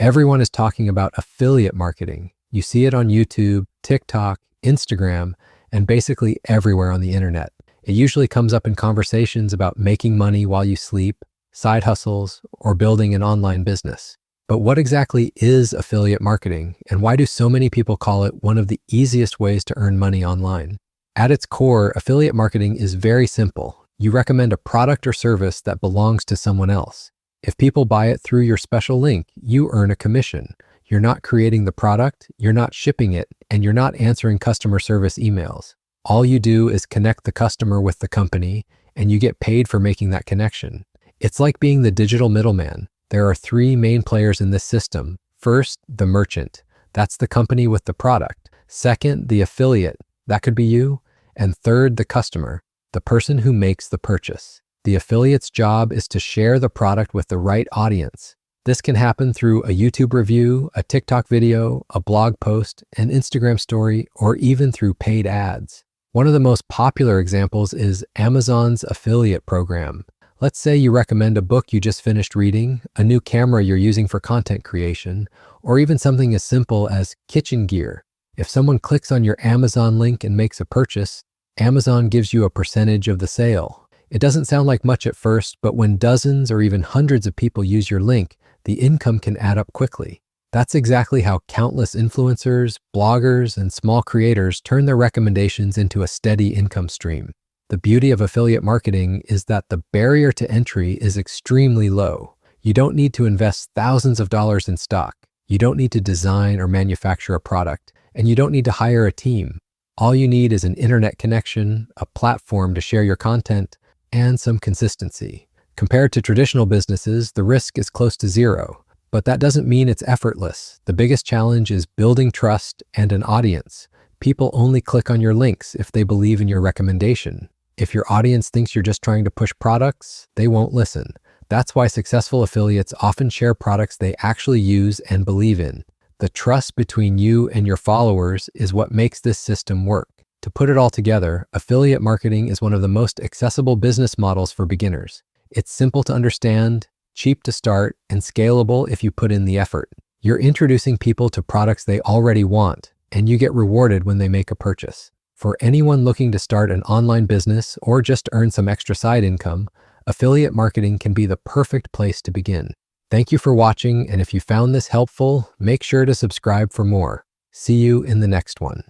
Everyone is talking about affiliate marketing. You see it on YouTube, TikTok, Instagram, and basically everywhere on the internet. It usually comes up in conversations about making money while you sleep, side hustles, or building an online business. But what exactly is affiliate marketing, and why do so many people call it one of the easiest ways to earn money online? At its core, affiliate marketing is very simple. You recommend a product or service that belongs to someone else. If people buy it through your special link, you earn a commission. You're not creating the product, you're not shipping it, and you're not answering customer service emails. All you do is connect the customer with the company, and you get paid for making that connection. It's like being the digital middleman. There are three main players in this system. First, the merchant. That's the company with the product. Second, the affiliate. That could be you. And third, the customer, the person who makes the purchase. The affiliate's job is to share the product with the right audience. This can happen through a YouTube review, a TikTok video, a blog post, an Instagram story, or even through paid ads. One of the most popular examples is Amazon's affiliate program. Let's say you recommend a book you just finished reading, a new camera you're using for content creation, or even something as simple as kitchen gear. If someone clicks on your Amazon link and makes a purchase, Amazon gives you a percentage of the sale. It doesn't sound like much at first, but when dozens or even hundreds of people use your link, the income can add up quickly. That's exactly how countless influencers, bloggers, and small creators turn their recommendations into a steady income stream. The beauty of affiliate marketing is that the barrier to entry is extremely low. You don't need to invest thousands of dollars in stock. You don't need to design or manufacture a product, and you don't need to hire a team. All you need is an internet connection, a platform to share your content, and some consistency. Compared to traditional businesses, the risk is close to zero, but that doesn't mean it's effortless. The biggest challenge is building trust and an audience. People only click on your links if they believe in your recommendation. If your audience thinks you're just trying to push products, they won't listen. That's why successful affiliates often share products they actually use and believe in. The trust between you and your followers is what makes this system work. To put it all together, affiliate marketing is one of the most accessible business models for beginners. It's simple to understand, cheap to start, and scalable if you put in the effort. You're introducing people to products they already want, and you get rewarded when they make a purchase. For anyone looking to start an online business or just earn some extra side income, affiliate marketing can be the perfect place to begin. Thank you for watching, and if you found this helpful, make sure to subscribe for more. See you in the next one.